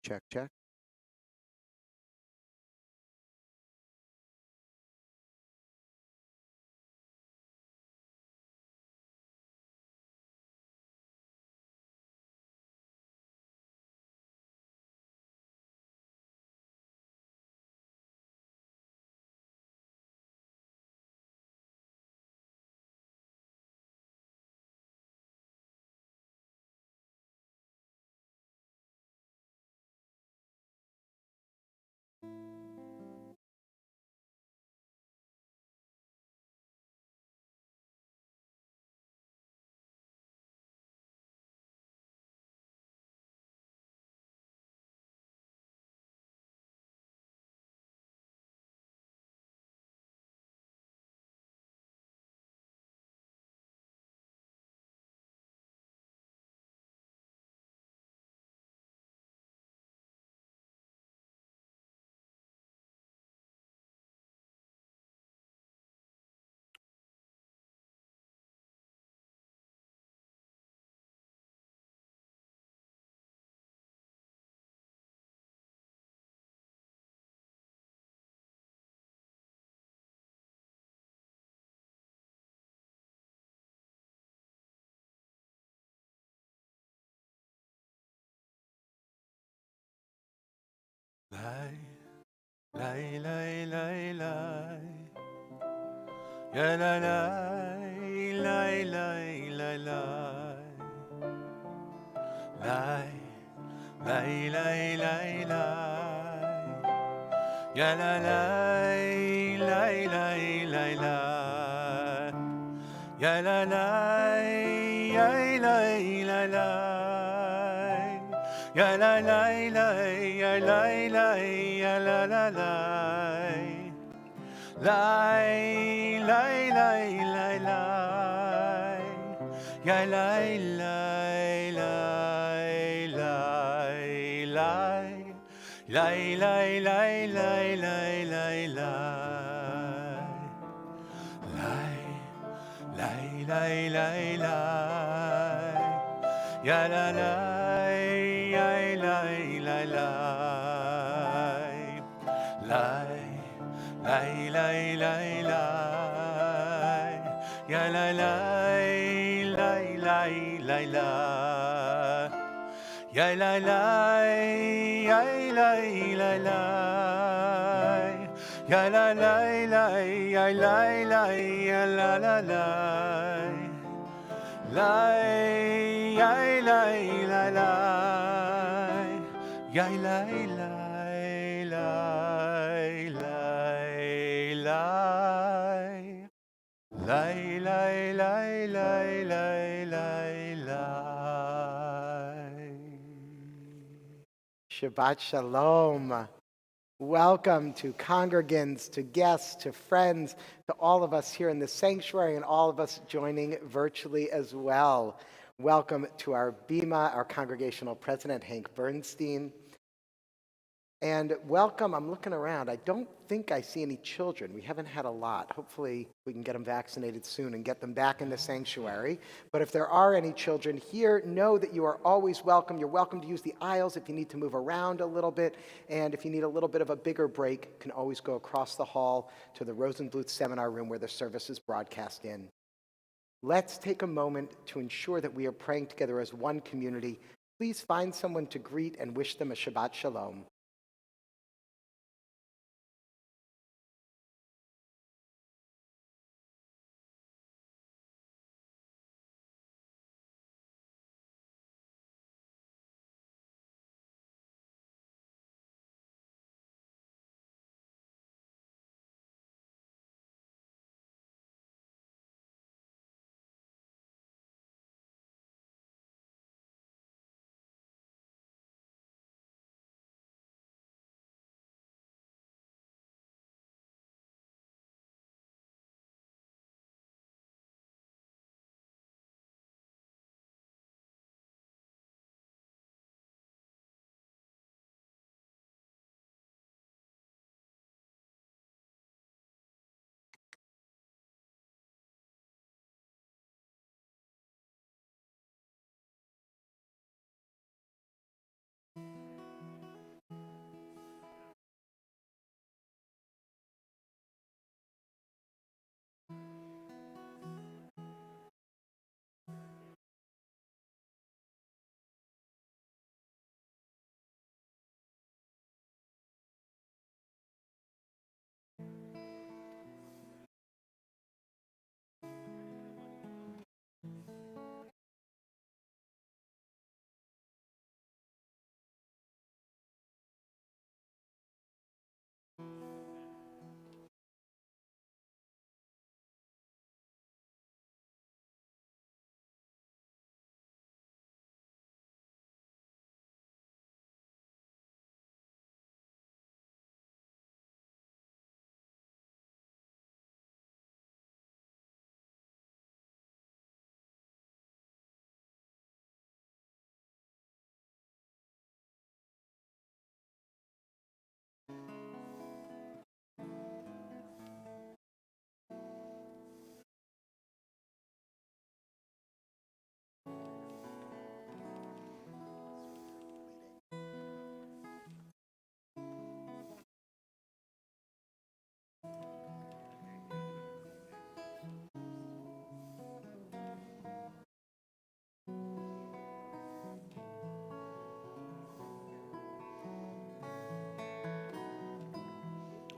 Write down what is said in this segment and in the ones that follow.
Check, check. Lai, lai, lai, lai, lai. Ya la lai, lai, lai, lai, lai. Lai, lai, lai, lai, lai. Ya la lai, lai, lai, lai, lai. Ya la lai, lai, lai, lai, lai. Ya la lai, lai, ya lai, lai, ya la la lai. Lai, lai, lai, lai, lai. Ya lai, lai, lai, lai, lai. Lai, lai, lai, lai, lai, lai, lai. Lai, lai, lai, lai, lai. Ya la lai, lai, lai, lai, lai. Lai, lai, lai, lai, lai. Ya la lai, lai, lai, lai, lai. Ya la lai, lai, lai, lai, lai. Ya la lai, lai, ya lai, lai, ya la la lai. Lai, lai, lai, lai, lai. Ya lai, lai, lai, lai, lai. Lai, lai, lai, lai, lai, lai, lai. Shabbat Shalom. Welcome to congregants, to guests, to friends, to all of us here in the sanctuary and all of us joining virtually as well. Welcome to our Bima, our congregational president, Hank Bernstein. And welcome, I'm looking around. I don't think I see any children. We haven't had a lot. Hopefully we can get them vaccinated soon and get them back in the sanctuary. But if there are any children here, know that you are always welcome. You're welcome to use the aisles if you need to move around a little bit. And if you need a little bit of a bigger break, you can always go across the hall to the Rosenbluth seminar room where the service is broadcast in. Let's take a moment to ensure that we are praying together as one community. Please find someone to greet and wish them a Shabbat Shalom.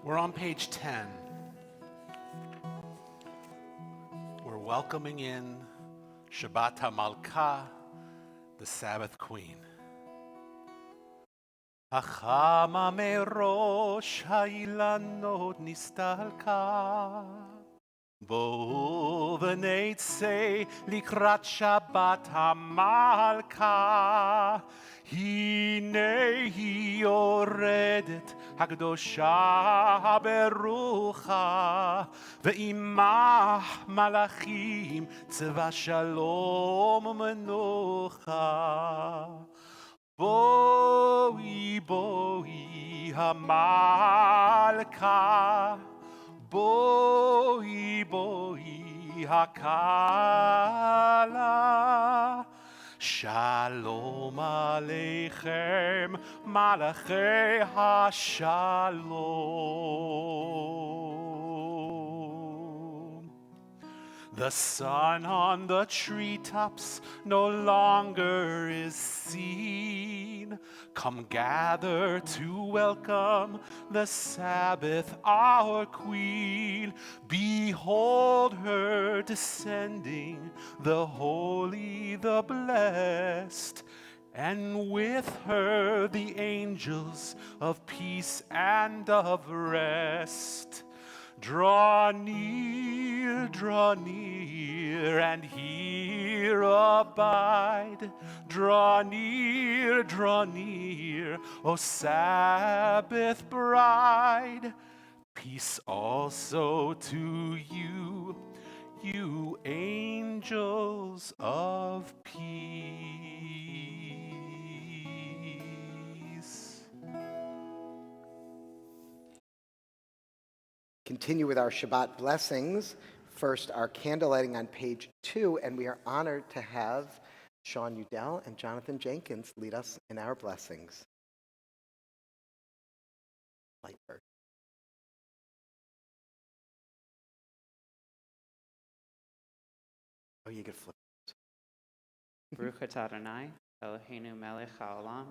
We're on page 10. We're welcoming in Shabbat HaMalkah, the Sabbath Queen. החמה מראש האילנות נסתלקה, בואו ונצא לקראת שבת המלכה, הנה היא יורדת הקדושה ברוחה, ועמה מלאכים צבא שלום ומנוחה. בואי בואי המלכה, בואי בואי הכלה, שלום עליכם מלאכי השלום. The sun on the treetops no longer is seen. Come gather to welcome the Sabbath, our Queen. Behold her descending, the holy, the blessed, and with her the angels of peace and of rest. Draw near, and here abide. Draw near, O Sabbath bride. Peace also to you, you angels of peace. Continue with our Shabbat blessings. First, our candle lighting on page 2, and we are honored to have Sean Udell and Jonathan Jenkins lead us in our blessings. Light first. Oh, you could flip. Baruch atah Adonai, Eloheinu melech haolam,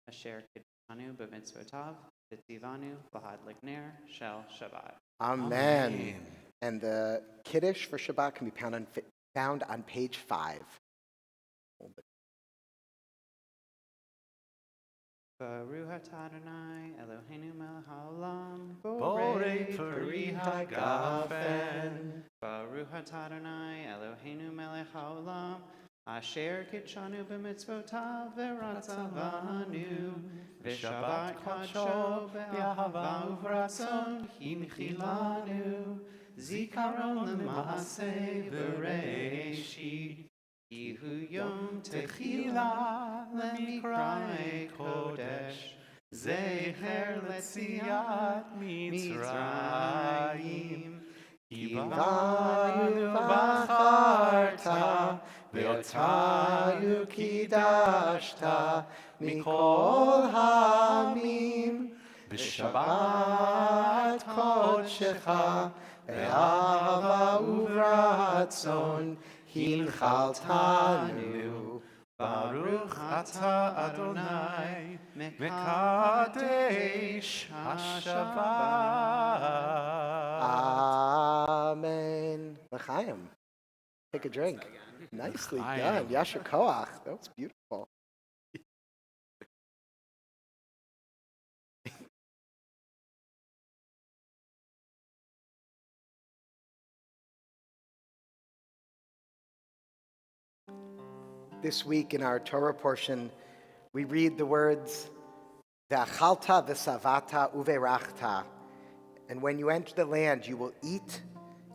asher kiddushanu b'mitzvotav, v'tzivanu l'hadlik ner shel Shabbat. Amen. And the Kiddush for Shabbat can be found on page 5. Baruch atah Adonai, Eloheinu melech haolam, Borei peri hagafen. Baruch atah Adonai, Eloheinu melech haolam, asher kiddushanu b'mitzvotav v'ratzavanu, v'shabbat kadsho be'ahava uvratzon hinchilanu, zikaron l'maaseh v'reishit, Yehu yom techila lemikrai kodesh, zecher letziat Mitzrayim, Kivanu v'acharta, ve'otanu kidashta, mikol ha'amim, b'shabbat kodshecha, be'ahava uvratzon, hinchaltanu. Baruch atah Adonai, mekadesh HaShabbat. Amen. L'chaim. Take a drink. Nicely L'chaim. done. Yasher Koach. That was beautiful. This week in our Torah portion, we read the words, Ve'achalta v'savata uve'rachta. And when you enter the land, you will eat,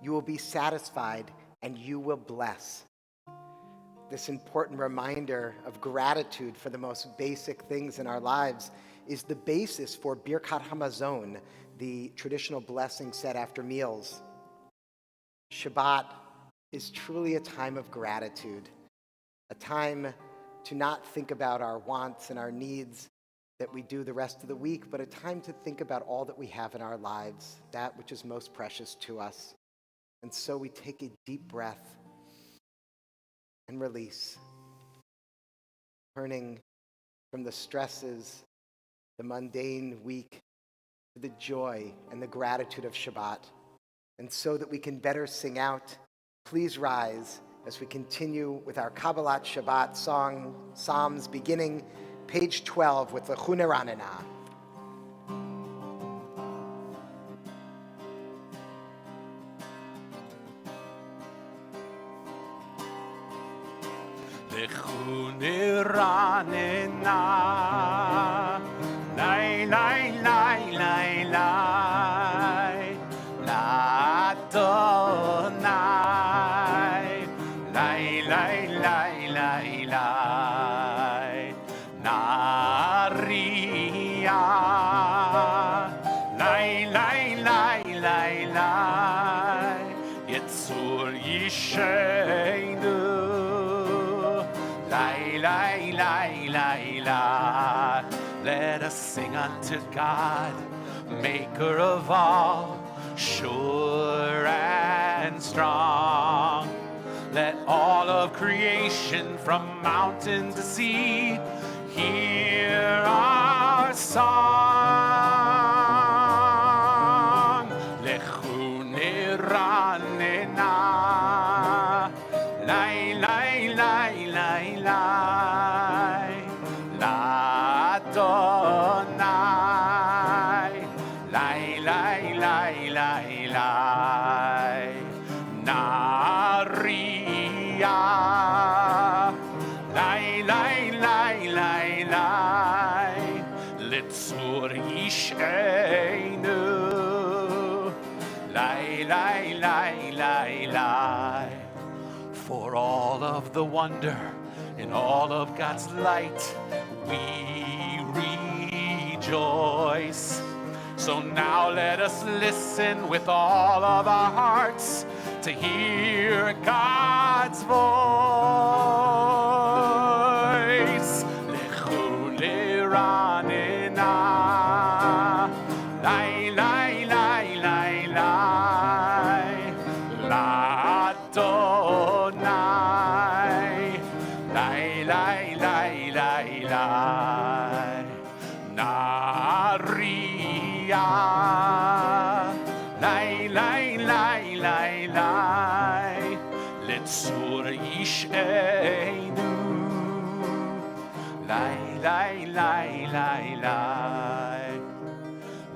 you will be satisfied, and you will bless. This important reminder of gratitude for the most basic things in our lives is the basis for Birkat Hamazon, the traditional blessing said after meals. Shabbat is truly a time of gratitude, a time to not think about our wants and our needs that we do the rest of the week, but a time to think about all that we have in our lives, that which is most precious to us. And so we take a deep breath and release, turning from the stresses, the mundane week, to the joy and the gratitude of Shabbat. And so that we can better sing out, please rise as we continue with our Kabbalat Shabbat song, Psalms, beginning page 12 with the Chuneranena. Lechu niranena, lai lai lai lai lai, l'Adonai, lai lai lai lai lai, Naria, lai lai lai lai lai, Yetzur Yisheinu. Lai, lai, lai, lai. Let us sing unto God, maker of all, sure and strong. Let all of creation from mountain to sea hear our song. Lechu niranena, lai, lai, lai, lai, lai, l'Adonai, lai, lai, lai, lai, lai, Naria, lai, lai, lai, lai, lai, Litzur Yisheinu, lai, lai, lai, lai, lai. For all of the wonder in all of God's light, we rejoice. So now let us listen with all of our hearts to hear God's voice. Lechu niranena, lai, lai, lai, lai, lai, l'Adonai, lai, lai, lai, lai, lai, Naria, lai, lai, lai, lai, lai, Litzur Yisheinu, lai, lai, lai, lai,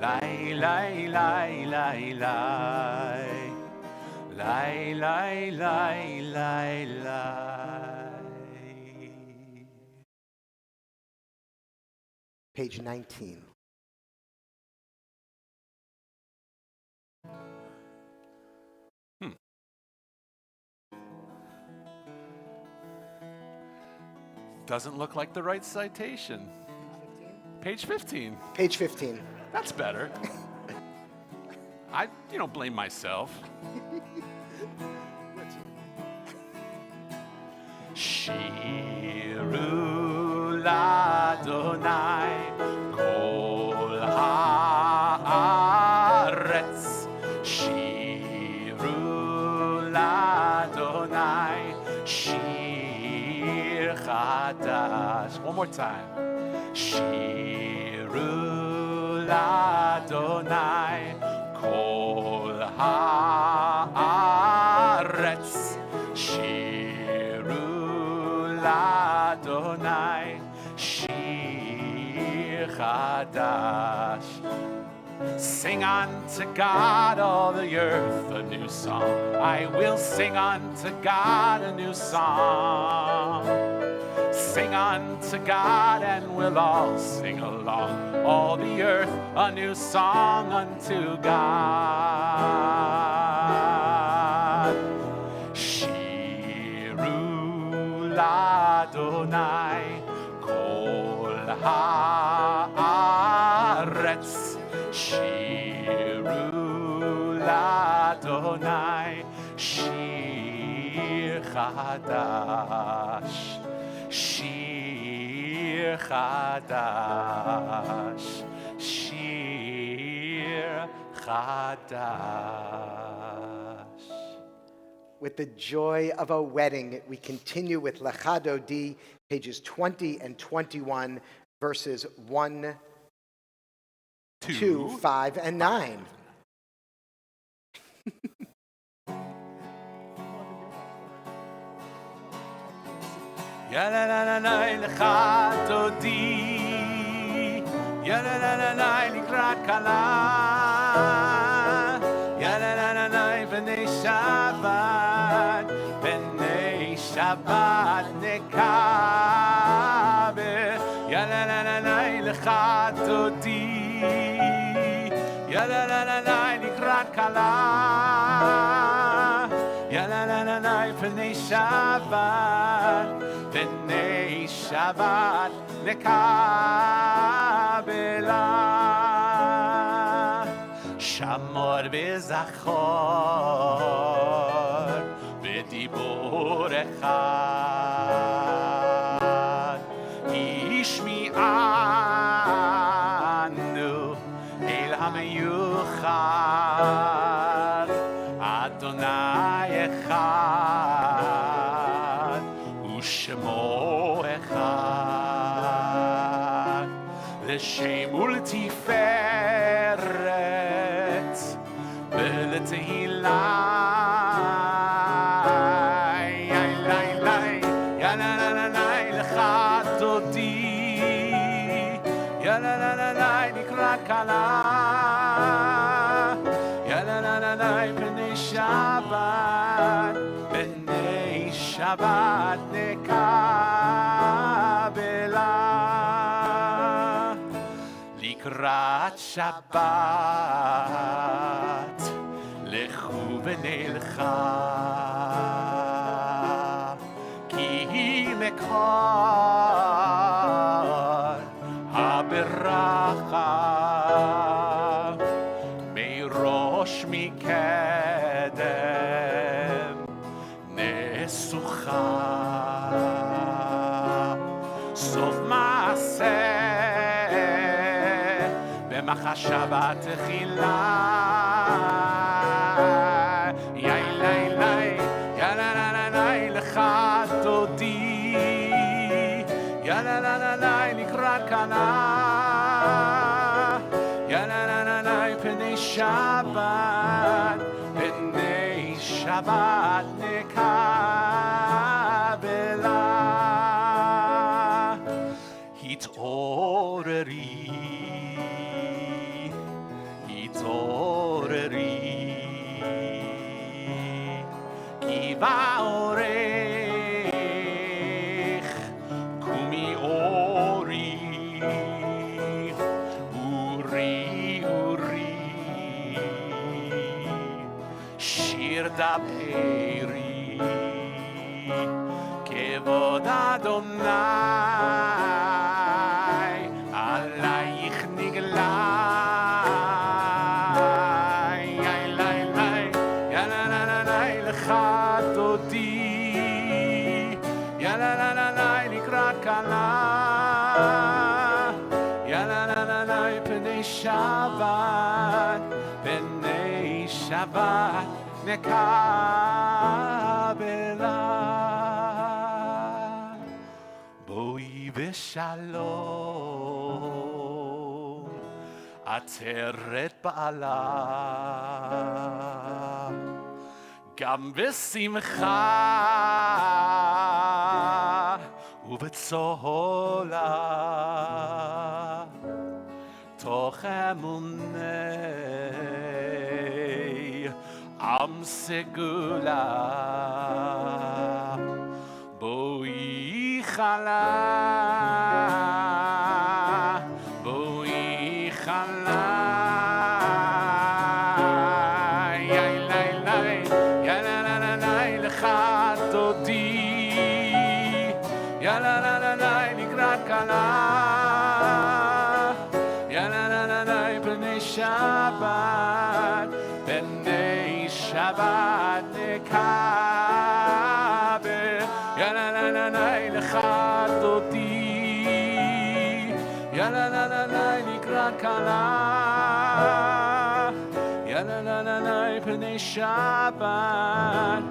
lai, lai, lai, lai, lai, lai, lai, lai, lai, lai, lai. Page 19. Doesn't look like the right citation. Page 15. Page 15. That's better. I blame myself. Shiru l'Adonai kol haaretz. Shiru l'Adonai shir chadash. One more time. Shiru l'Adonai kol haaretz. Shiru l'Adonai shir chadash. Sing unto God, all the earth, a new song. I will sing unto God a new song. Sing unto God, and we'll all sing along. All the earth, a new song unto God. Shiru l'Adonai kol haaretz. Shiru l'Adonai shir chadash. Shir chadash. Shir chadash. With the joy of a wedding, we continue with Lecha Dodi, pages 20 and 21, verses 1 2, 5, and 9. Ya la la la la lecha todi, ya la la la la likrat kala, ya la la la la b'nei Shabbat nekabel, ya la la la la lecha todi, ya la la la la likrat kala, ya la la la la b'nei Shabbat. B'nei Shabbat nekabela, Shamor b'zachor b'dibur echad, Ishmi'anu el hameyuchad, Adonai echad U'shemo echad, L'shem u'l'tiferet v'letehila, ya la la la la lecha todi, ya la la la la nikrat kala, ya la la la la b'nei Shabbat, b'nei Shabbat nekabela, likrat Shabbat lechu v'nelcha, ki mekar haberacha, meirosh mikedem nesucha, sof maaseh b'machashava techila, yai lai lai, ya la la la la lecha todi, ya la la la la likrat kala, ya la la la la b'nei Shabbat, b'nei Shabbat nekabela, hit'oreri, hit'oreri, ki ba'orech kumi ori, uri uri, shir daperi, kevod Adonai alayich nigla, ya la la la la lecha todi, ya la la la la likrat kala, ya la la la la b'nei Shabbat, b'nei Shabbat nekabela, boi v'shalom ateret ba'ala, גם בשמחה ובצהולה, תוך אמוני עם סגולה, בואי חלה, בואי חלה, תודי, יא לה לה לה לה לקראת כלה, יא לה לה לה לה בני שבת, בני שבת נקבל, יא לה לה לה לה לך תודי, יא לה לה לה לה לקראת כלה, יא לה לה לה לה בני שבת,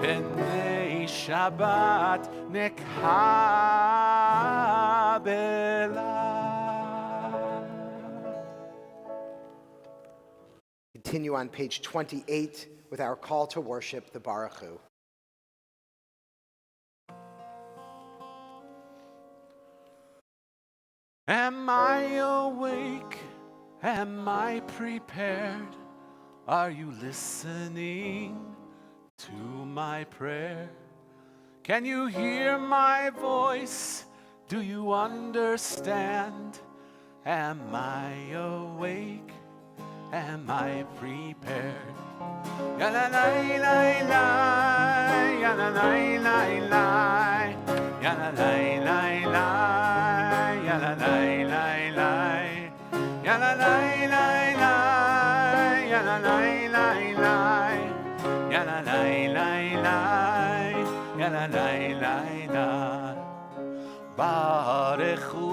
בני שבת נקבלה. continue on page 28 with our call to worship, the Baruch Hu. Am I awake? Am I prepared? Are you listening to my prayer? Can you hear my voice? Do you understand? Am I awake? Am I prepared? Ya la la la la, ya la la la la, ya la la la la, ya la la la la, ya la la la la, ya la la la la, ya la la la la, ya la la la la. Barechu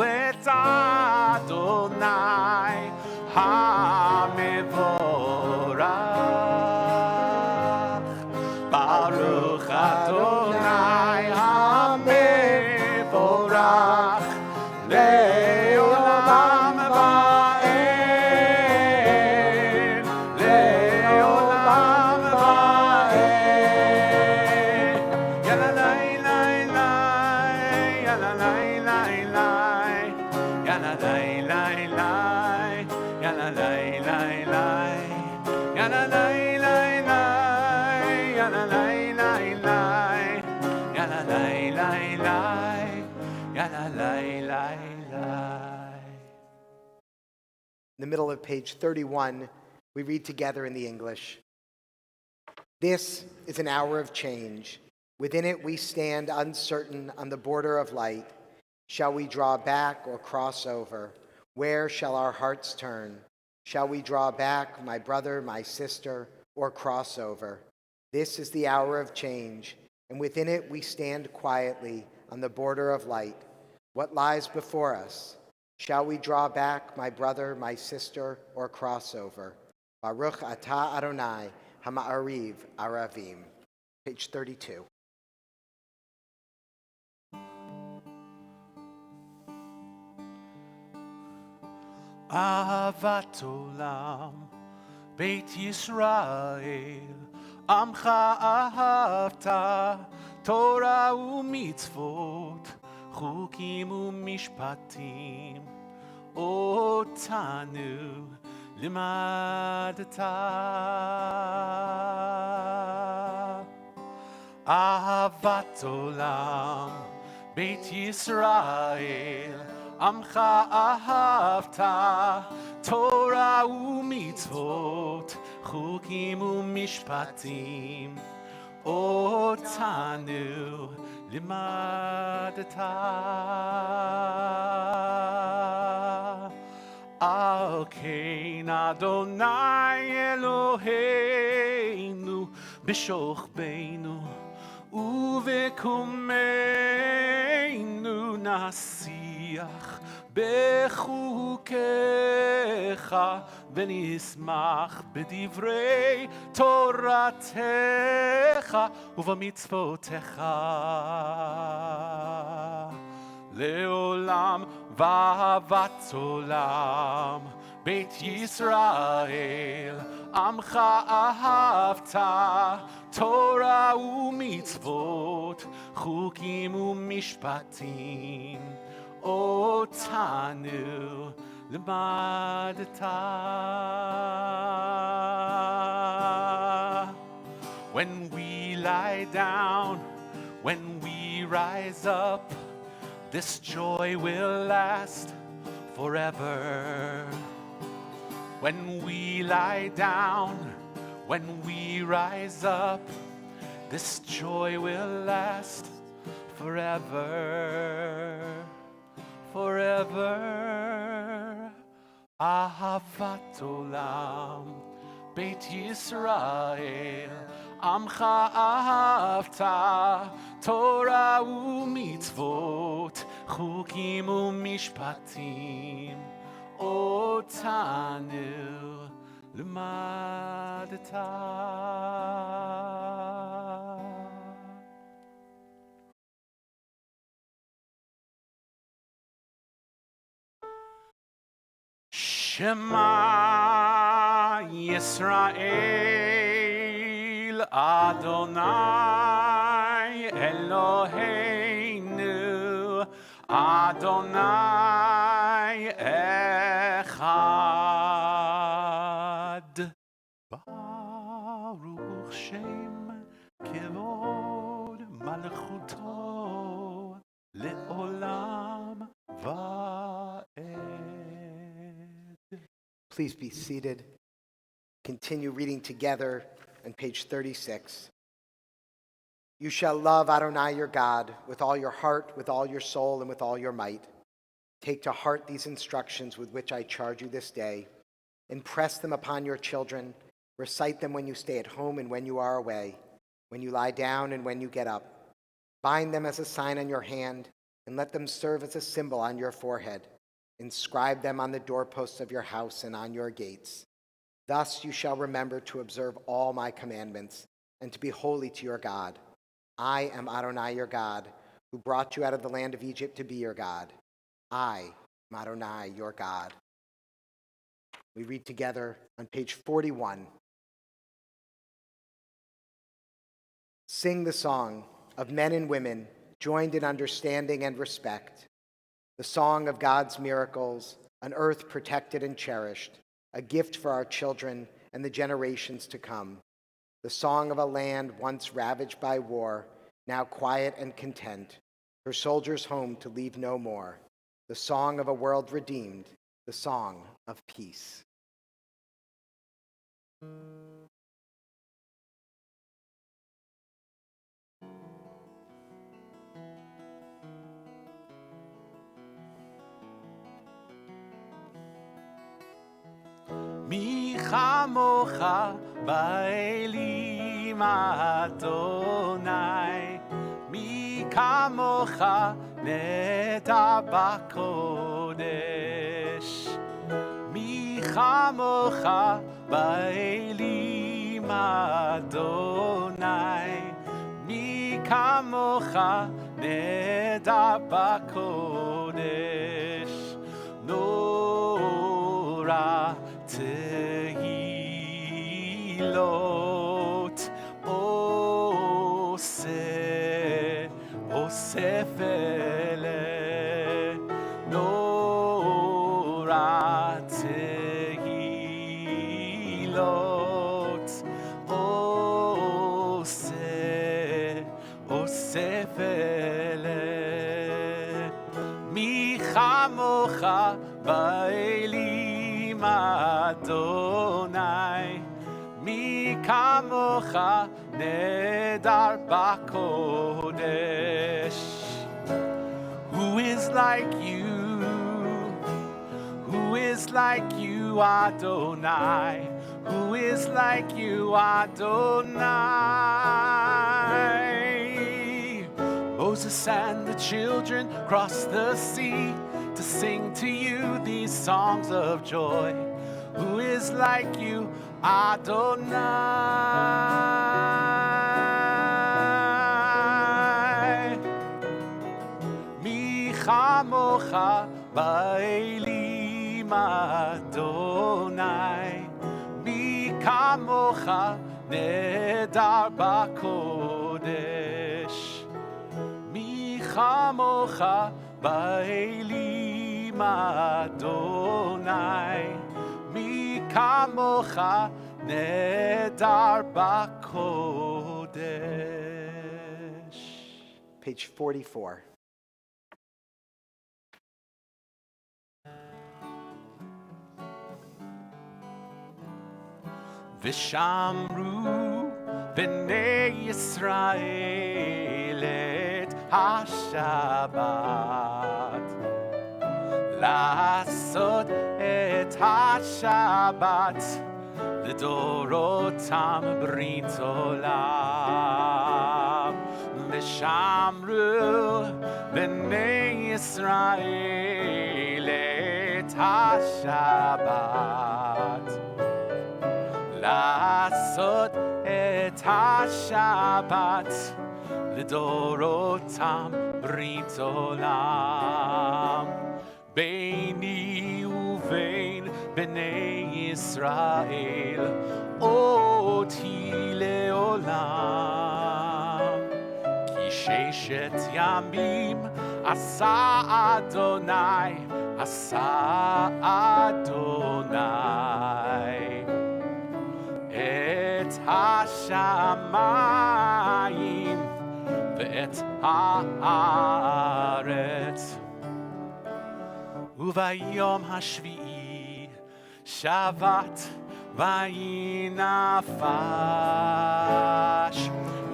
et Adonai HaMevorach. Baruch Adonai HaMevorach Le'olam va'ed, Le'olam va'ed. Ya la la la la, ya la la la la, ya la la la la, ya la la la la, ya la la la la, ya la la la la, ya la la la la, ya la la la la. In the middle of page 31, we read together in the English. This is an hour of change. Within it we stand uncertain on the border of light. Shall we draw back or cross over? Where shall our hearts turn? Shall we draw back, my brother, my sister, or cross over? This is the hour of change, and within it we stand quietly on the border of light. What lies before us? Shall we draw back, my brother, my sister, or cross over? Baruch atah Adonai, Hama'ariv Aravim. Page 32. Ahavat olam, Beit Yisrael, Amcha ahavta, Torah u'mitzvot, Chukim u'mishpatim, Otanu limadta. Ahavat olam, Beit Yisrael, Amcha ahavta, Torah u'mitzvot, Chukim u'mishpatim, Otanu limadta. Al kein Adonai Eloheinu, b'shochbeinu uvekumeinu nasiach bechukecha v'nismach b'divrei toratecha uvamitzvotecha leolam v'ahavat olam Beit Yisrael Amcha ahavta Torah u'mitzvot Chukim u'mishpatim Otanu limadta. When we lie down, when we rise up, this joy will last forever. When we lie down, when we rise up, this joy will last forever, forever. Ahavat olam, Beit Yisrael, Amcha ahavta, Torah u'mitzvot, Chukim u'mishpatim, Otanu limadta. Shema Yisrael, Adonai Eloheinu, Adonai Echad. Baruch Shem Kevod Malchuto Le'olam Va'ed. Please be seated. Continue reading together on page 36. You shall love Adonai your God with all your heart, with all your soul, and with all your might. Take to heart these instructions with which I charge you this day. Impress them upon your children. Recite them when you stay at home and when you are away, when you lie down and when you get up. Bind them as a sign on your hand, and let them serve as a symbol on your forehead. Inscribe them on the doorposts of your house and on your gates. Thus you shall remember to observe all my commandments and to be holy to your God. I am Adonai your God, who brought you out of the land of Egypt to be your God. I am Adonai your God. We read together on page 41. Sing the song of men and women joined in understanding and respect, the song of God's miracles, an earth protected and cherished, a gift for our children and the generations to come, the song of a land once ravaged by war, now quiet and content, her soldiers home to leave no more, the song of a world redeemed, the song of peace. Mi chamocha ba'elim Adonai, mi kamocha neda b'kodesh. Mi chamocha ba'elim Adonai, mi kamocha neda b'kodesh. Nora Tehilot Osef ele Nora Tehilot Osef ele Mi chamocha ba'elim Adonai, mi kamocha nedar b'kodesh. Who is like you? Who is like you, Adonai? Who is like you, Adonai? Moses and the children crossed the sea to sing to you these songs of joy. Who is like you, Adonai? Mi chamocha ba'elim Adonai, mi kamocha nedar b'kodesh. Mi chamocha ba'elim Adonai, mi kamocha nedar b'kodesh. Page 44. V'shamru b'nei Yisrael et HaShabbat, לעשות את השבת לדורותם ברית עולם. ושמרו בני ישראל את השבת, לעשות את השבת לדורותם ברית עולם. ביני ובין בני ישראל אותי לעולם. כי ששת ימים עשה אדוני, עשה אדוני את השמיים ואת הארץ. וביום השביעי שבת ויהי נפש,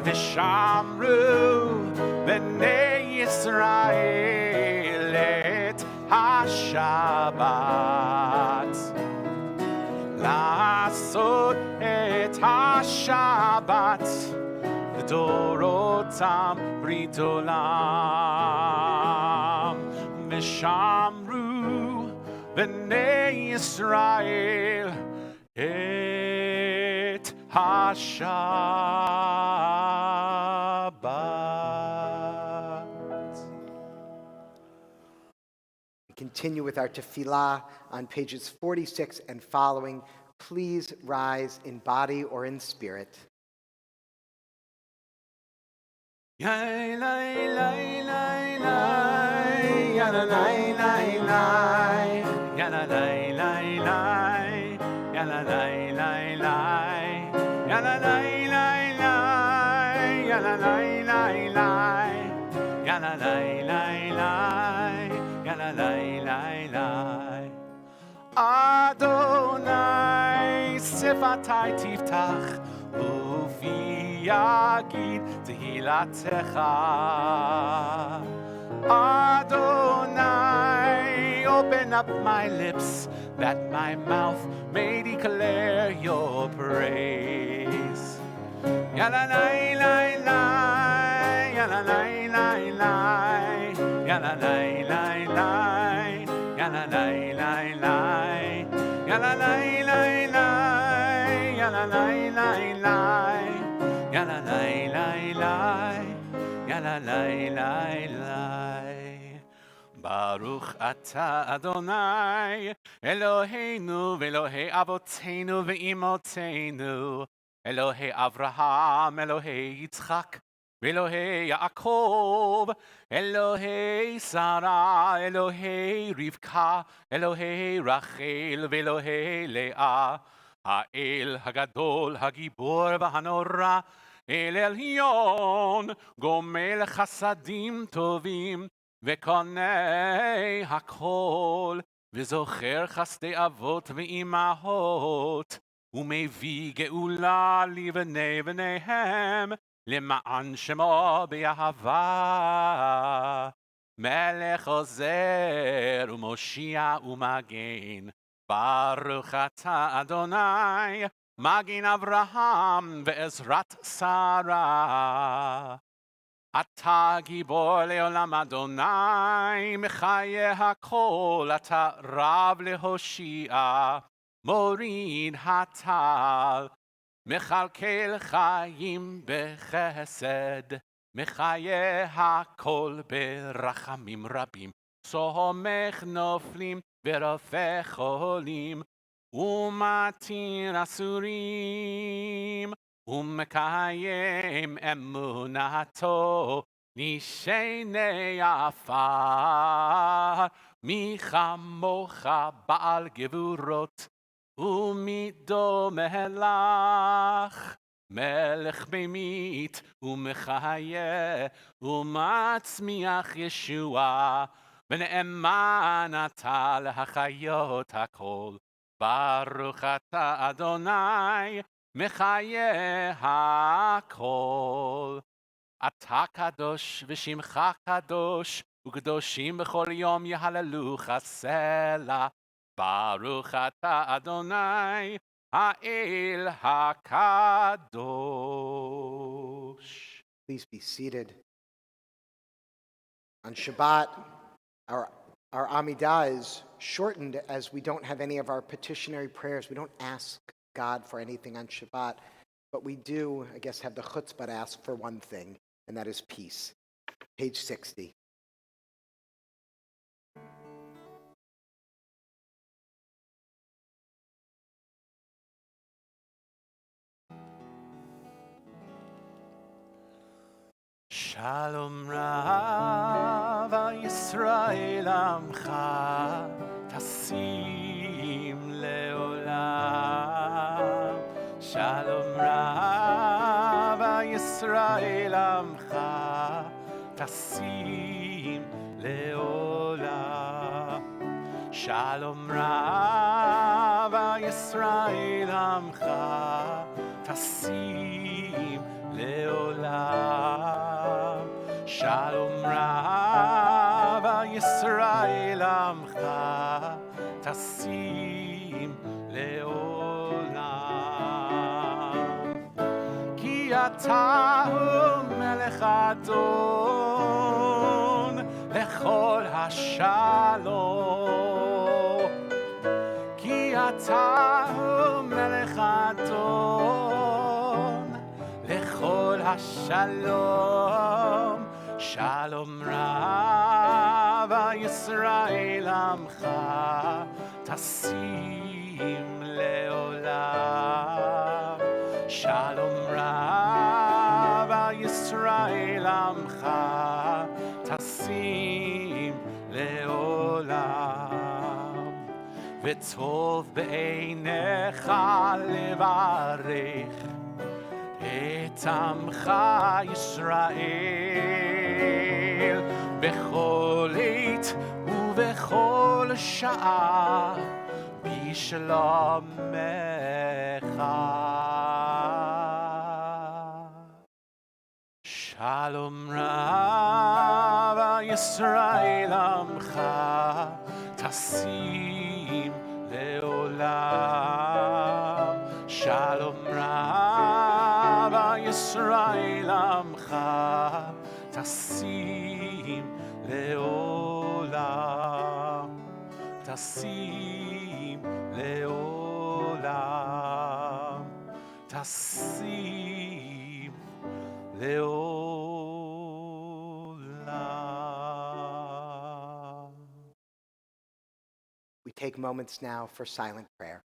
ושמרו בני ישראל את השבת, לעשות את השבת לדורותם ברית עולם. ושמרו בני ישראל את השבת. We continue with our tefillah on pages 46 and following. Please rise in body or in spirit. Yai lai lai lai lai, ya la lai lai lai, ya la lai lai lai, ya la lai lai lai, ya la lai lai lai, ya la lai lai lai, ya la lai lai lai, ya la lai lai lai. Adonai sifatai tiftach ufi yagid tehilatecha. Adonai, open up my lips that my mouth may declare your praise. Ya la lai lai lai, ya la lai lai lai, ya la lai lai lai, ya la lai lai lai, ya la lai lai lai, ya la lai lai lai, ya la lai lai lai, ya la lai lai lai. Baruch ata Adonai, Eloheinu ve'Elohei avoteinu ve'imotenu, Elohei Avraham, Elohei Yitzchak, ve'Elohei Yaakov, Elohei Sarah, Elohei Rivka, Elohei Rachel, ve'Elohei Leah, Ha'el Hagadol, Hagibor v'Hanora, El Elyon, Gomel Chasadim Tovim, וקונה הכל, וזוכר חסדי אבות ואימהות, ומביא גאולה לבני בניהם, למען שמו באהבה. מלך עוזר ומושיע ומגן, ברוך אתה אדוני, מגן אברהם ועזרת שרה. אתה גיבור לעולם אדוני, מחיה הכל, אתה רב להושיע, מוריד הטל, מכלכל חיים בחסד, מחיה הכל ברחמים רבים, סומך נופלים ורופא חולים, ומתיר אסורים, ומקיים אמונתו נשני עפר. מי כמוך בעל גבורות ומי דומה לך, מלך ממית ומחיה ומצמיח ישועה, ונאמן אתה להחיות הכל. ברוך אתה אדוני מחיה הכל. אתה קדוש ושמך קדוש, וקדושים בכל יום יהללוך סלה. ברוך אתה אדוני האל הקדוש. Please be seated. On Shabbat, our Amidah is shortened as we don't have any of our petitionary prayers. We don't ask God for anything on Shabbat, but we do, I guess, have the chutzpah to ask for one thing, and that is peace. Page 60. Shalom Rav Yisrael Amcha Tasim Leolam. Shalom Rav Yisrael Amcha Tasim Leolam. Shalom Rav Yisrael Amcha Tasim Leolam. Shalom Rav Yisrael Amcha Tasim Leolam. Ki atahu melech adon lechol hashalom. Ki atahu melech adon lechol hashalom. Shalom Rav Yisrael Amcha Tasim Leolam. Shalom Rav Yisrael Amcha Tasim Leolam. V'tov be'einecha levarech et Amcha Yisrael bechol עת ובכל שעה בשלומך. Shalom Rav Yisrael Amcha Tasim Leolam. Shalom Rav Yisrael Amcha Tasim Leolam. Tasim Leolam. Tasim Leolam. We take moments now for silent prayer.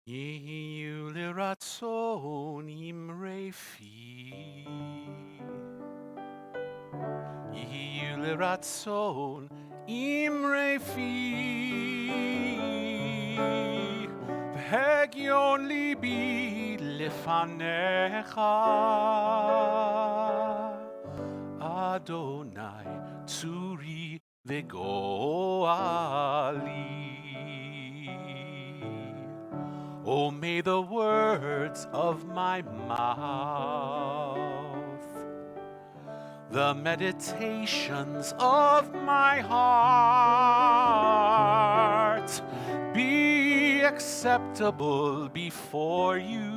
יהיו לרצון אמרי פי, יהיו לרצון אמרי פי, והגיון ליבי לפניך, אדוני צורי וגואלי. Oh, may the words of my mouth, the meditations of my heart be acceptable before you.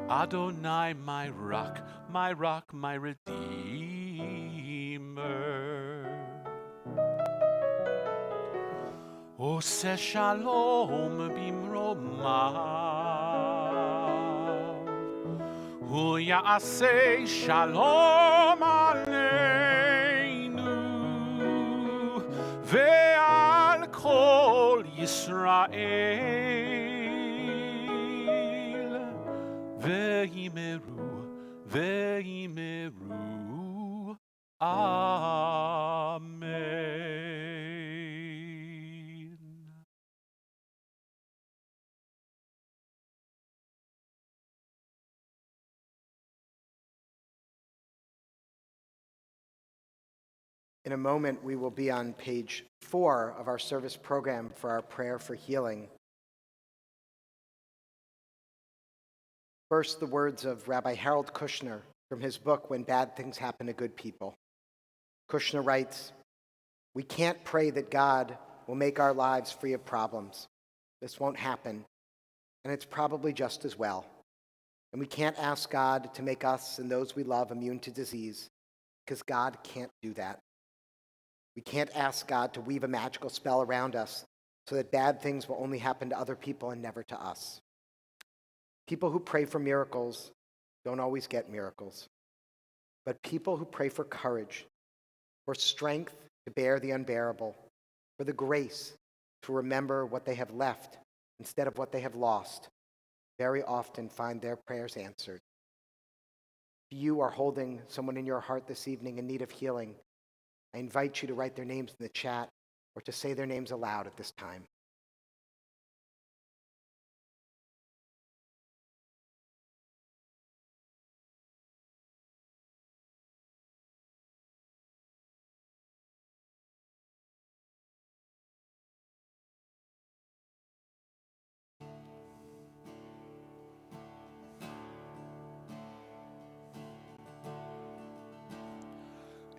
Adonai, my rock, my redeemer. Oseh shalom bimromav, hu ya'aseh shalom aleinu, ve'al kol Yisrael, ve'imeru, amen. In a moment, we will be on page 4 of our service program for our prayer for healing. First, the words of Rabbi Harold Kushner from his book, When Bad Things Happen to Good People. Kushner writes, "We can't pray that God will make our lives free of problems. This won't happen, and it's probably just as well. And we can't ask God to make us and those we love immune to disease, because God can't do that. We can't ask God to weave a magical spell around us so that bad things will only happen to other people and never to us. People who pray for miracles don't always get miracles. But people who pray for courage, for strength to bear the unbearable, for the grace to remember what they have left instead of what they have lost, very often find their prayers answered. If you are holding someone in your heart this evening in need of healing, I invite you to write their names in the chat or to say their names aloud at this time.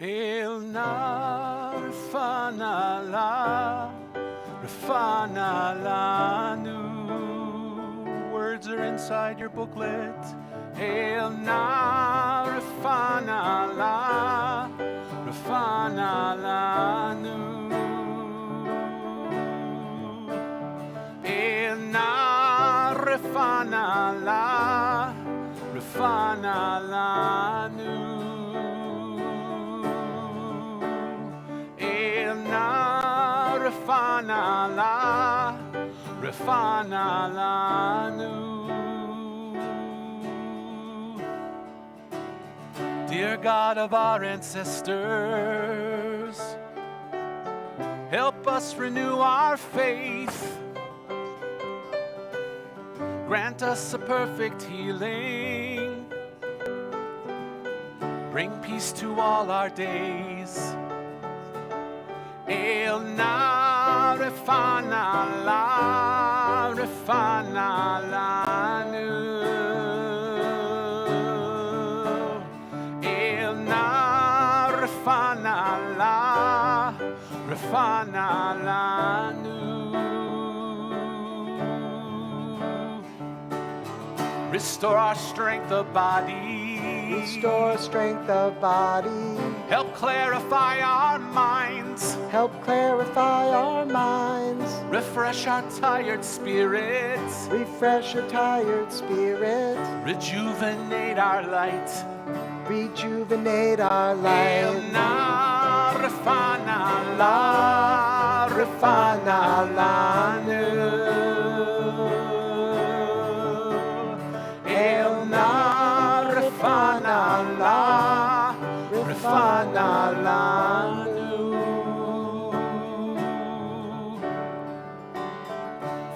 Elna Rafana Lanu. Words are inside your booklet. Elna Rafana Lanu. Elna Rafana Lanu. Rafana Lanu. Dear God of our ancestors, help us renew our faith. Grant us a perfect healing. Bring peace to all our days. Elna Rafana Lanu. Elna Rafana Lanu. Restore our strength of body. Restore strength of body. Help clarify our minds. Help clarify our minds. Refresh our tired spirits. Refresh your tired spirit. Rejuvenate our light. Rejuvenate our light. Elna Rafana Lanu. Elna Rafana Lanu.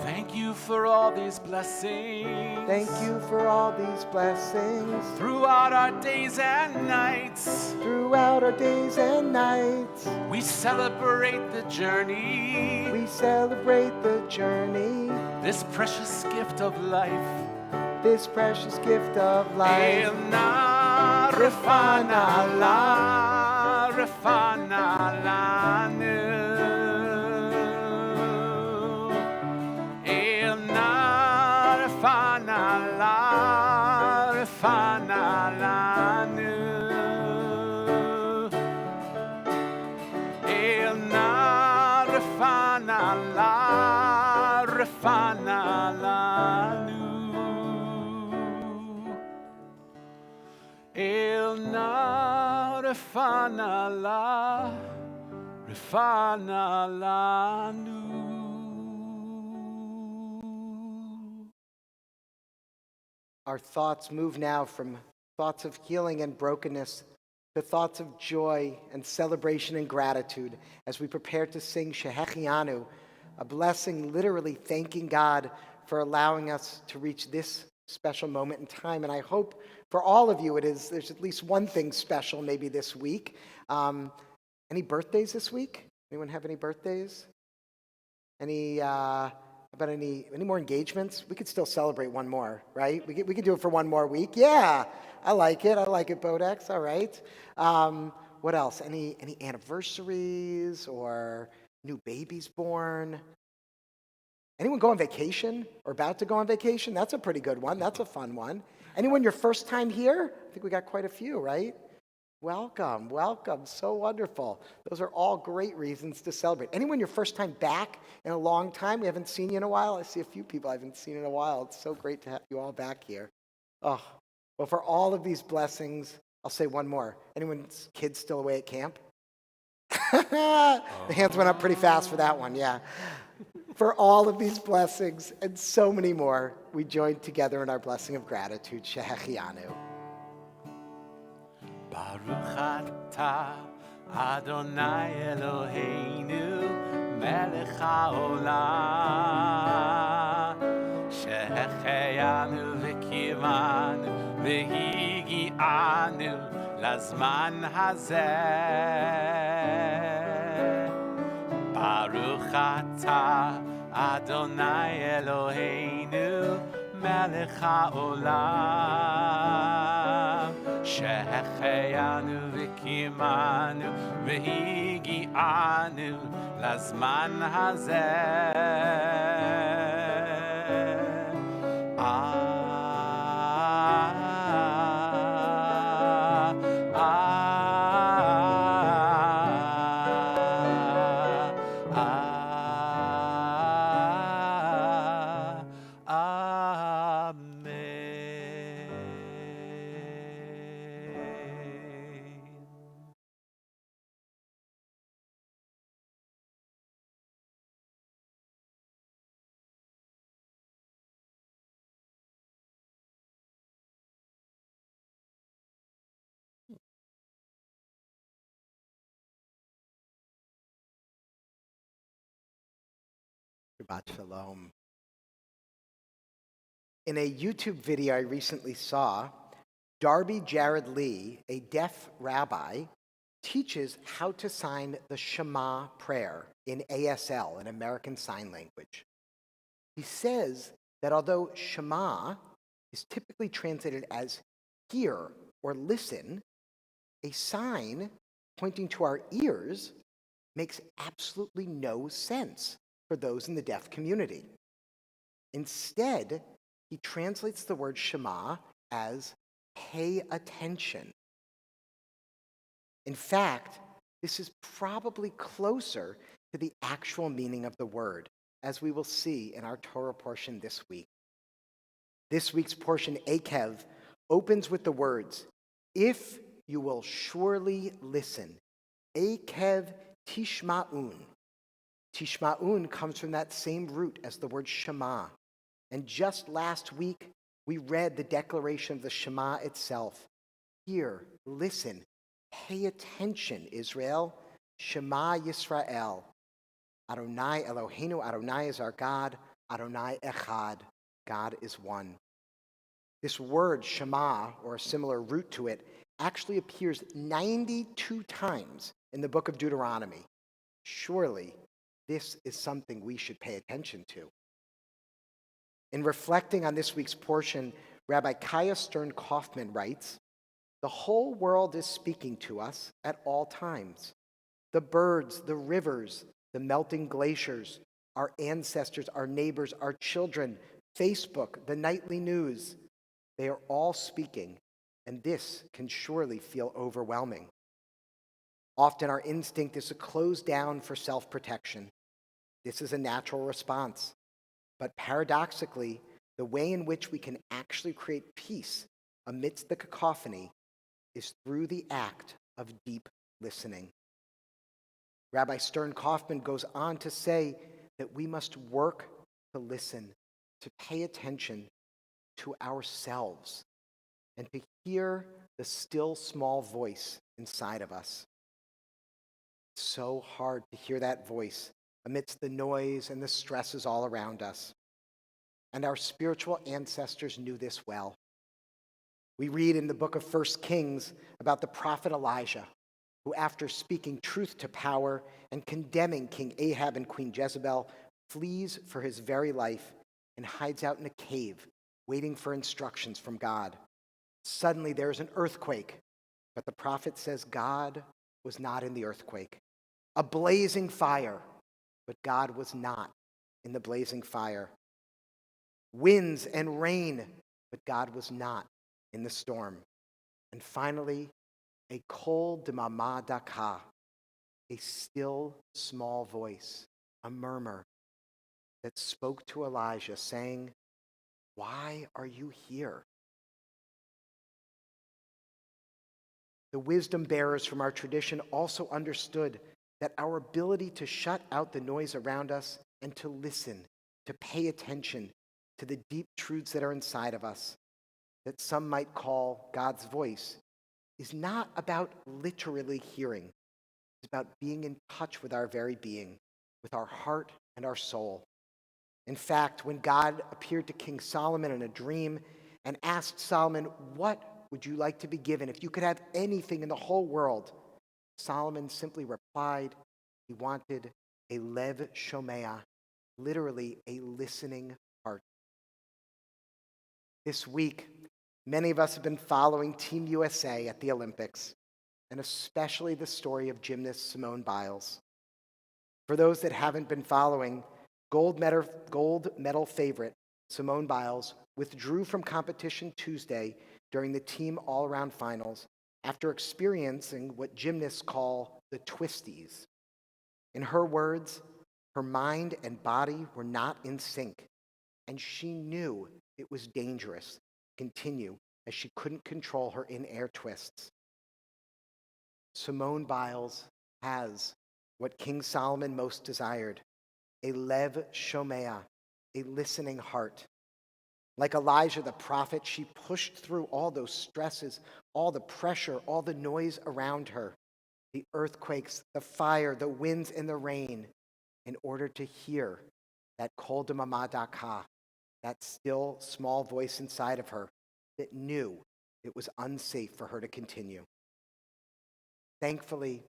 Thank you for all these blessings. Thank you for all these blessings. Throughout our days and nights. Throughout our days and nights. We celebrate the journey. We celebrate the journey. This precious gift of life. This precious gift of life. Elna Rafana Lanu. Elna Rafana Lanu. Elna Rafana Lanu. Elna Rafana Lanu. Our thoughts move now from thoughts of healing and brokenness to thoughts of joy and celebration and gratitude as we prepare to sing Shehechianu, a blessing literally thanking God for allowing us to reach this special moment in time. And I hope for all of you there's at least one thing special maybe this week. Any birthdays this week? Anyone have any birthdays? Any about any more engagements? We could still celebrate one more, right? We could do it for one more week. Yeah, I like it, Bodex. All right. What else? Any anniversaries or new babies born? Anyone go on vacation or about to go on vacation? That's a pretty good one. That's a fun one. Anyone your first time here? I think we got quite a few, right? Welcome, welcome. So wonderful. Those are all great reasons to celebrate. Anyone your first time back in a long time? We haven't seen you in a while. I see a few people I haven't seen in a while. It's so great to have you all back here. Oh, well, for all of these blessings, I'll say one more. Anyone's kids still away at camp? The hands went up pretty fast for that one, yeah. For all of these blessings and so many more, we join together in our blessing of gratitude. Shehechianu. Baruch atah Adonai Eloheinu melech haolam שהחיינו וקיימנו והגיענו לזמן הזה. ברוך אתה אדוני אלוהינו מלך העולם שהחיינו וקיימנו והגיענו לזמן הזה. Shabbat Shalom. In a YouTube video I recently saw, Darby Jared Lee, a deaf rabbi, teaches how to sign the Shema prayer in ASL, in American Sign Language. He says that although Shema is typically translated as hear or listen, a sign pointing to our ears makes absolutely no sense for those in the deaf community. Instead, he translates the word Shema as pay attention. In fact, this is probably closer to the actual meaning of the word, as we will see in our Torah portion this week. This week's portion, Akev, opens with the words, if you will surely listen. Akev tishma'un. Tishma'un comes from that same root as the word Shema. And just last week, we read the declaration of the Shema itself. Hear, listen, pay attention, Israel. Shema Yisrael. Adonai Eloheinu, Adonai is our God. Adonai Echad, God is one. This word, Shema, or a similar root to it, actually appears 92 times in the book of Deuteronomy. Surely, this is something we should pay attention to. In reflecting on this week's portion, Rabbi Kaya Stern-Kaufman writes, the whole world is speaking to us at all times. The birds, the rivers, the melting glaciers, our ancestors, our neighbors, our children, Facebook, the nightly news, they are all speaking, and this can surely feel overwhelming. Often our instinct is to close down for self-protection. This is a natural response. But paradoxically, the way in which we can actually create peace amidst the cacophony is through the act of deep listening. Rabbi Stern-Kaufman goes on to say that we must work to listen, to pay attention to ourselves, and to hear the still small voice inside of us. It's so hard to hear that voice amidst the noise and the stresses all around us. And our spiritual ancestors knew this well. We read in the book of 1 Kings about the prophet Elijah, who, after speaking truth to power and condemning King Ahab and Queen Jezebel, flees for his very life and hides out in a cave, waiting for instructions from God. Suddenly there's an earthquake, but the prophet says God was not in the earthquake. A blazing fire, but God was not in the blazing fire. Winds and rain, but God was not in the storm. And finally, a kol demama daka, a still small voice, a murmur that spoke to Elijah saying, "Why are you here?" The wisdom bearers from our tradition also understood that our ability to shut out the noise around us and to listen, to pay attention to the deep truths that are inside of us, that some might call God's voice, is not about literally hearing. It's about being in touch with our very being, with our heart and our soul. In fact, when God appeared to King Solomon in a dream and asked Solomon, "What would you like to be given if you could have anything in the whole world?" Solomon simply replied he wanted a lev shomea, literally a listening heart. This week, many of us have been following Team USA at the Olympics, and especially the story of gymnast Simone Biles. For those that haven't been following, gold medal favorite Simone Biles withdrew from competition Tuesday during the team all-around finals after experiencing what gymnasts call the twisties. In her words, her mind and body were not in sync, and she knew it was dangerous to continue as she couldn't control her in-air twists. Simone Biles has what King Solomon most desired, a lev shomea, a listening heart. Like Elijah the prophet, she pushed through all those stresses, all the pressure, all the noise around her, the earthquakes, the fire, the winds, and the rain, in order to hear that kol demama daka, that still small voice inside of her that knew it was unsafe for her to continue. Thankfully,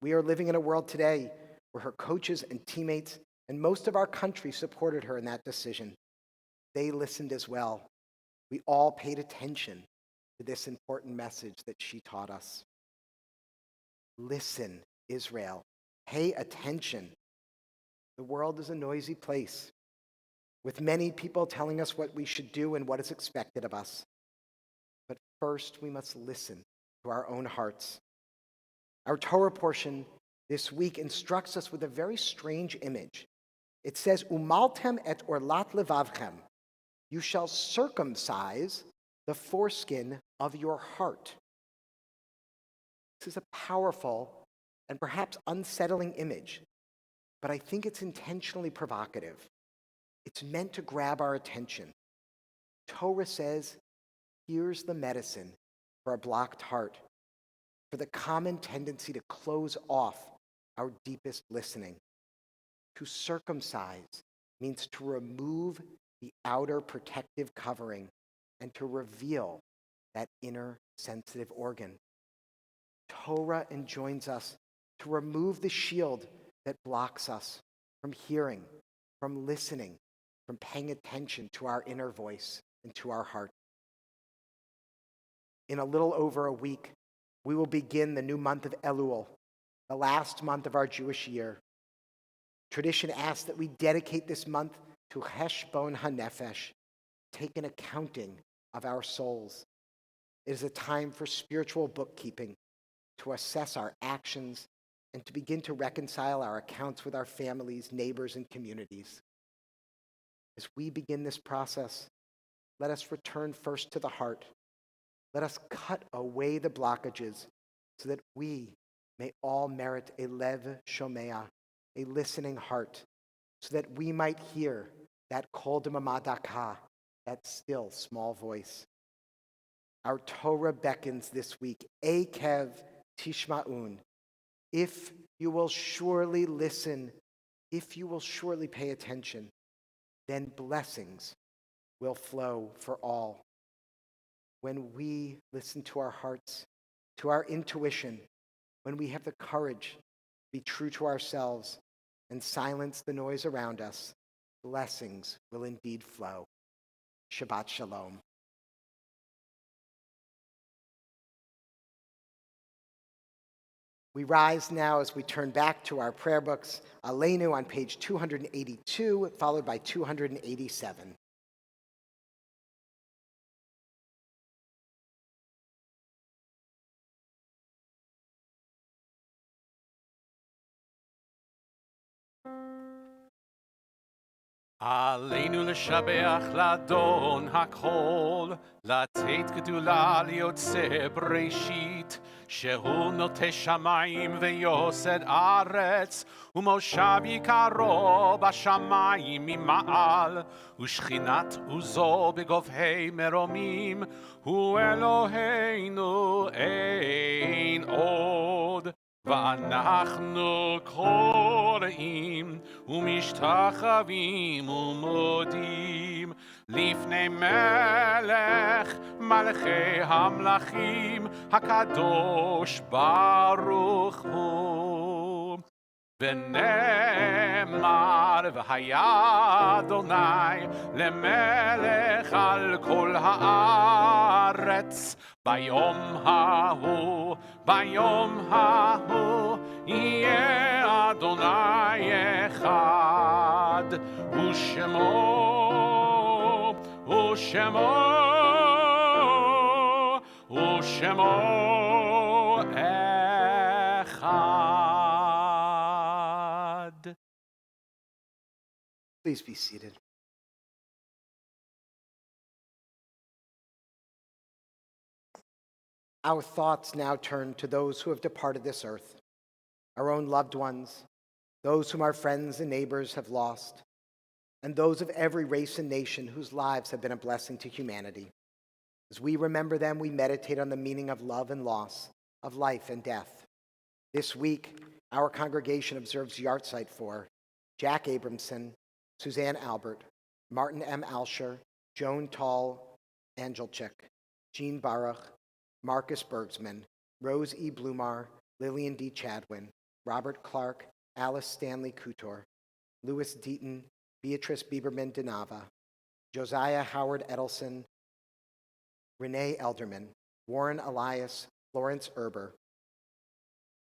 we are living in a world today where her coaches and teammates and most of our country supported her in that decision. They listened as well. We all paid attention to this important message that she taught us. Listen, Israel. Pay attention. The world is a noisy place, with many people telling us what we should do and what is expected of us. But first, we must listen to our own hearts. Our Torah portion this week instructs us with a very strange image. It says, "Umaltem et orlat levavchem." You shall circumcise the foreskin of your heart. This is a powerful and perhaps unsettling image, but I think it's intentionally provocative. It's meant to grab our attention. Torah says, here's the medicine for a blocked heart, for the common tendency to close off our deepest listening. To circumcise means to remove the outer protective covering and to reveal that inner sensitive organ. Torah enjoins us to remove the shield that blocks us from hearing, from listening, from paying attention to our inner voice and to our heart. In a little over a week, we will begin the new month of Elul, the last month of our Jewish year. Tradition asks that we dedicate this month to Heshbon HaNefesh, take an accounting of our souls. It is a time for spiritual bookkeeping, to assess our actions, and to begin to reconcile our accounts with our families, neighbors, and communities. As we begin this process, let us return first to the heart. Let us cut away the blockages so that we may all merit a lev shomea, a listening heart, so that we might hear that kol demama daka, that still small voice. Our Torah beckons this week, Ekev tishma'un, if you will surely listen, if you will surely pay attention, then blessings will flow for all. When we listen to our hearts, to our intuition, when we have the courage to be true to ourselves and silence the noise around us, blessings will indeed flow. Shabbat Shalom. We rise now as we turn back to our prayer books, Aleinu on page 282, followed by 287. עלינו לשבח לאדון הכל, לתת גדולה ליוצא בראשית, שהוא נוטה שמיים ויוסד ארץ, ומושב יקרו בשמיים ממעל, ושכינת עוזו בגובהי מרומים, הוא אלוהינו אין עוד. ואנחנו קוראים ומשתחווים ומודים לפני מלך מלכי המלכים הקדוש ברוך הוא. ונאמר והיה אדוני למלך על כל הארץ ביום ההוא יהיה אדוני אחד ושמו אחד. Please be seated. Our thoughts now turn to those who have departed this earth, our own loved ones, those whom our friends and neighbors have lost, and those of every race and nation whose lives have been a blessing to humanity. As we remember them, we meditate on the meaning of love and loss, of life and death. This week, our congregation observes Yahrzeit for Jack Abramson, Suzanne Albert, Martin M. Alsher, Joan Tall Angelchik, Jean Baruch, Marcus Bergsman, Rose E. Blumar, Lillian D. Chadwin, Robert Clark, Alice Stanley Couture, Louis Deaton, Beatrice Bieberman DeNava, Josiah Howard Edelson, Renee Elderman, Warren Elias, Florence Erber,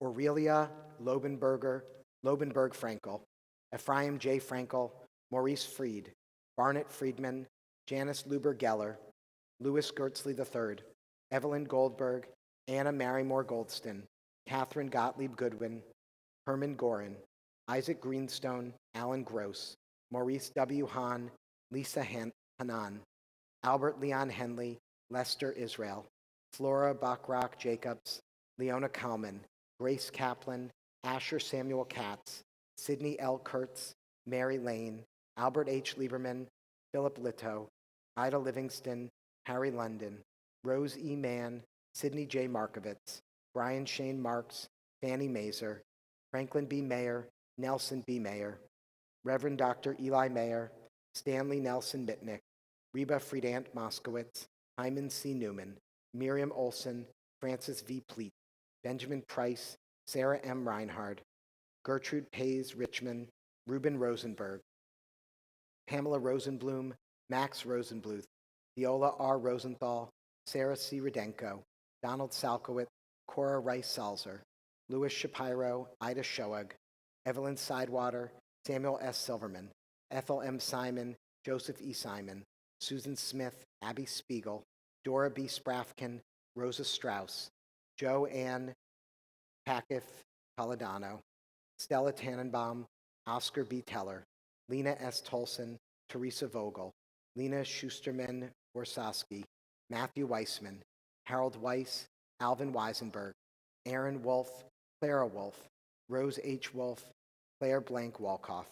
Aurelia Lobenberg Frankel, Ephraim J. Frankel, Maurice Fried, Barnett Friedman, Janice Luber Geller, Louis Gertzley III, Evelyn Goldberg, Anna Marymore Goldston, Catherine Gottlieb Goodwin, Herman Gorin, Isaac Greenstone, Alan Gross, Maurice W. Hahn, Lisa Hanan, Albert Leon Henley, Lester Israel, Flora Bachrock Jacobs, Leona Kalman, Grace Kaplan, Asher Samuel Katz, Sidney L. Kurtz, Mary Lane, Albert H. Lieberman, Philip Litto, Ida Livingston, Harry London, Rose E. Mann, Sidney J. Markovitz, Brian Shane Marks, Fanny Mazer, Franklin B. Mayer, Nelson B. Mayer, Reverend Dr. Eli Mayer, Stanley Nelson Mitnick, Reba Friedant Moskowitz, Hyman C. Newman, Miriam Olson, Francis V. Pleat, Benjamin Price, Sarah M. Reinhard, Gertrude Pays Richmond, Ruben Rosenberg, Pamela Rosenblum, Max Rosenbluth, Viola R. Rosenthal, Sarah C. Rudenko, Donald Salkowitz, Cora Rice Salzer, Louis Shapiro, Ida Shoag, Evelyn Sidewater, Samuel S. Silverman, Ethel M. Simon, Joseph E. Simon, Susan Smith, Abby Spiegel, Dora B. Sprafkin, Rosa Strauss, Jo Ann Packeth Toledano, Stella Tannenbaum, Oscar B. Teller, Lena S. Tolson, Teresa Vogel, Lena Schusterman Worsowski, Matthew Weissman, Harold Weiss, Alvin Weisenberg, Aaron Wolf, Clara Wolf, Rose H. Wolf, Claire Blank Walkoff.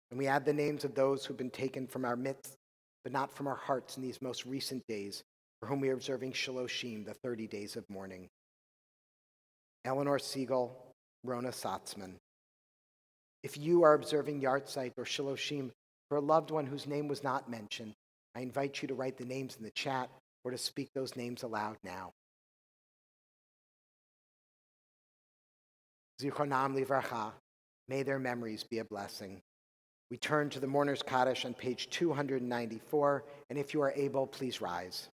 And we add the names of those who've been taken from our midst, but not from our hearts in these most recent days, for whom we are observing Shaloshim, the 30 days of mourning. Eleanor Siegel, Rona Satzman. If you are observing Yahrzeit or Shaloshim for a loved one whose name was not mentioned, I invite you to write the names in the chat or to speak those names aloud now. Zichronam livracha. May their memories be a blessing. We turn to the Mourner's Kaddish on page 294, and if you are able, please rise.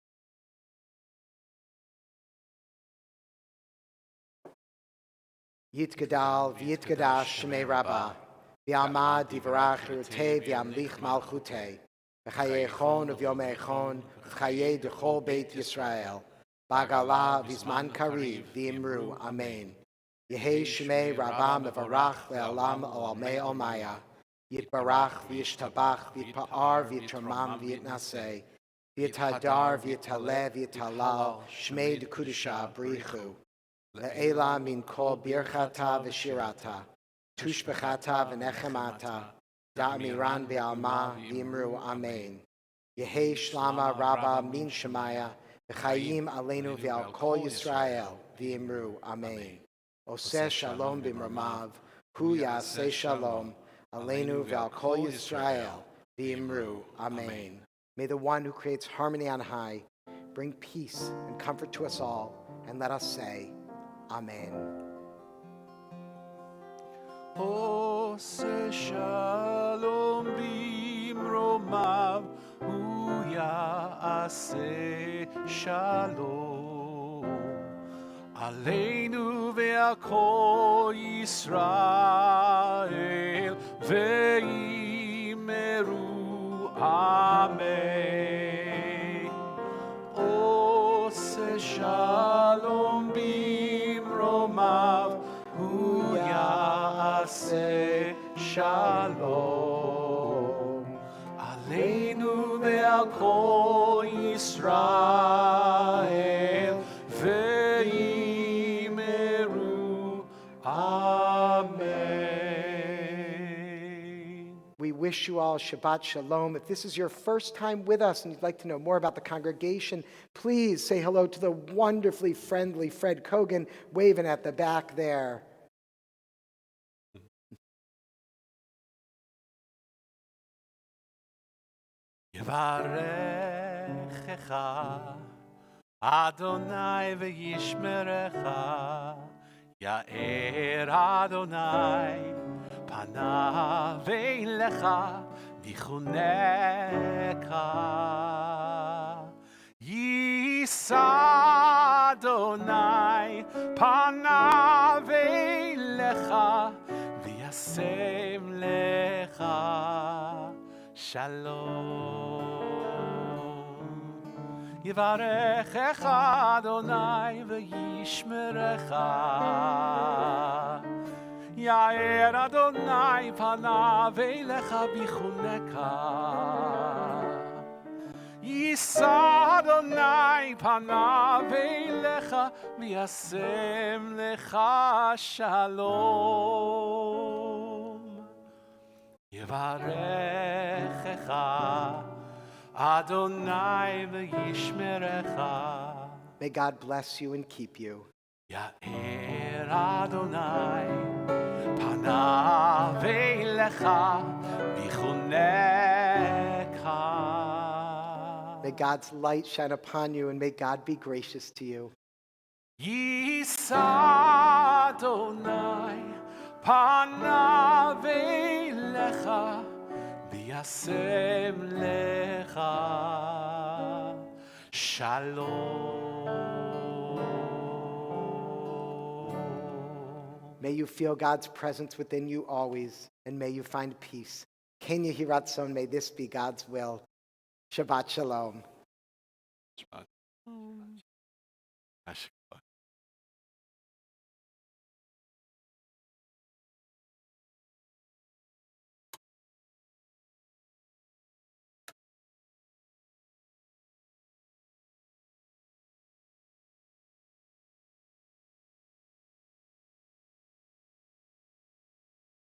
Yitgadal v'yitgadash shemei Rabbah, v'yamad divrach hirutei v'yamlich malchutei, v'chayei chon v'yomei chon, v'chayei dechol beit Yisrael, b'agala v'zman kariv v'imru, amen. Yehei shemei Rabbah mevarach le'olam olamei omaya, yitbarach v'yishtabach v'yitpa'ar v'yitramam v'yitnaseh, v'yithadar v'yitaleh v'yitalal, shmei dekudisha brichu. Le'ela min kol birchata v'shirata, tushbechata v'nechemata, da'miran be'alma v'imru amen. Yehei shlama rabba min shemaya, v'chayim aleinu v'al kol Yisrael v'imru amen. Oseh shalom b'mramav, hu yaseh shalom, aleinu v'al kol Yisrael v'imru amen. May the one who creates harmony on high bring peace and comfort to us all, and let us say, Amen. Oseh shalom bimromav, hu ya'aseh shalom, aleinu ve'al kol Yisrael ve'imeru amen. Oseh shalom bimromav, hu ya'aseh shalom, aleinu ve'al kol Yisrael ve'imeru amen. We wish you all Shabbat Shalom. If this is your first time with us and you'd like to know more about the congregation, please say hello to the wonderfully friendly Fred Kogan waving at the back there. Yevarechecha Adonai v'yishmerecha, Ya'er Adonai panav eilecha v'chuneka. Yisa Adonai panav eilecha v'yasem lecha shalom. Yevarechecha Adonai v'yishmerecha, Ya'er Adonai panav eilecha v'chuneka. Yisa Adonai panav eilecha v'yasem lecha shalom. Yevarechecha Adonai v'yishmerecha. May God bless you and keep you. Ya'er Adonai panav eilecha v'chuneka. May God's light shine upon you, and may God be gracious to you. Yisa Adonai panav eilecha v'yasem lecha shalom. May you feel God's presence within you always, and may you find peace. Ken Yehi Ratzon, may this be God's will. Shabbat Shalom. Shabbat.